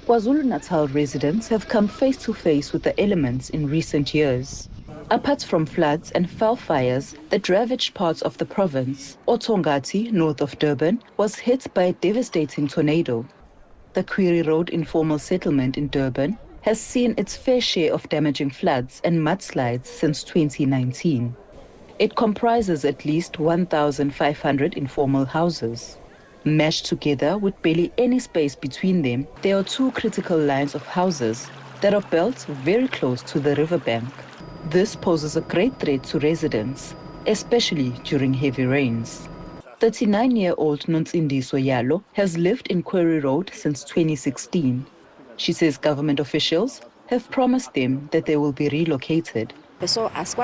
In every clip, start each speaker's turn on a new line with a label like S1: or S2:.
S1: KwaZulu-Natal residents have come face to face with the elements in recent years. Apart from floods and wildfires that ravaged parts of the province, Otongati, north of Durban, was hit by a devastating tornado. The Query Road informal settlement in Durban has seen its fair share of damaging floods and mudslides since 2019. It comprises at least 1,500 informal houses. Meshed together with barely any space between them, there are two critical lines of houses that are built very close to the riverbank. This poses a great threat to residents, especially during heavy rains. 39-year-old Nonsindiso Yalo has lived in Quarry Road since 2016. She says government officials have promised them that they will be relocated.
S2: Some of us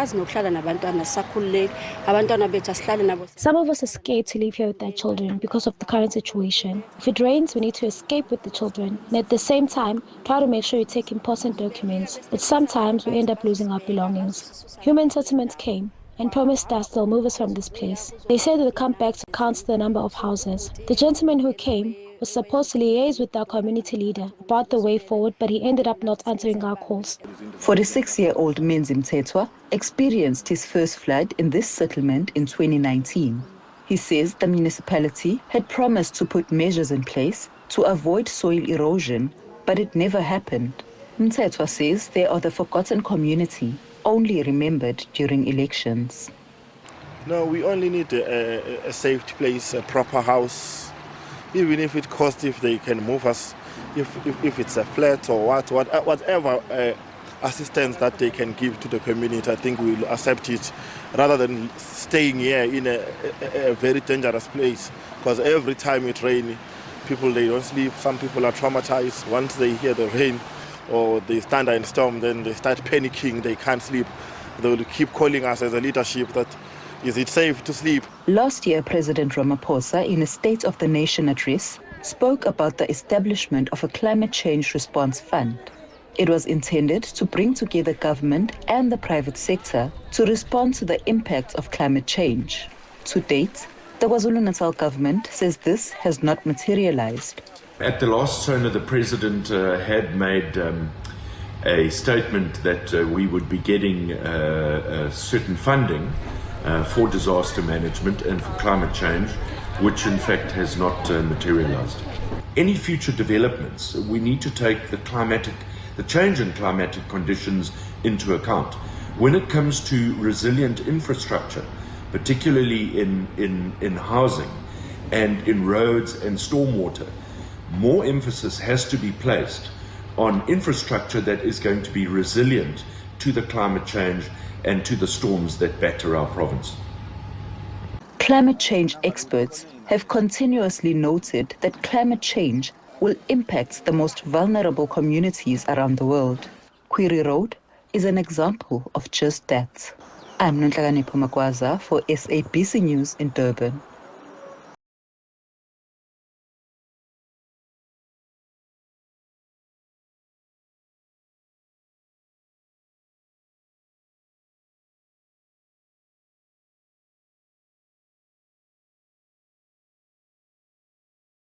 S2: are scared to live here with their children because of the current situation. If it rains, we need to escape with the children, and at the same time, try to make sure we take important documents, but sometimes we end up losing our belongings. Human settlements came and promised us they'll move us from this place. They said they'll come back to count the number of houses. The gentleman who came was supposed to liaise with our community leader about the way forward, but he ended up not answering our calls.
S1: 46-year-old Menzim Tetwa experienced his first flood in this settlement in 2019. He says the municipality had promised to put measures in place to avoid soil erosion, but it never happened. Mtetwa says they are the forgotten community, only remembered during elections.
S3: No, we only need a safe place, a proper house. Even if it costs, if they can move us, if it's a flat or whatever assistance that they can give to the community, I think we'll accept it rather than staying here in a very dangerous place. Because every time it rains, people, they don't sleep. Some people are traumatized. Once they hear the rain or the thunder and storm, then they start panicking. They can't sleep. They will keep calling us as a leadership that, is it safe to sleep?
S1: Last year, President Ramaphosa, in a State of the Nation address, spoke about the establishment of a climate change response fund. It was intended to bring together government and the private sector to respond to the impacts of climate change. To date, the KwaZulu-Natal government says this has not materialized.
S4: At the last SONA, the President had made a statement that we would be getting certain funding for disaster management and for climate change, which in fact has not materialized. Any future developments, we need to take the change in climatic conditions into account. When it comes to resilient infrastructure, particularly in housing and in roads and stormwater, more emphasis has to be placed on infrastructure that is going to be resilient to the climate change and to the storms that batter our province.
S1: Climate change experts have continuously noted that climate change will impact the most vulnerable communities around the world. Query Road is an example of just that. I'm Nonhlakani Magwaza for SABC News in Durban.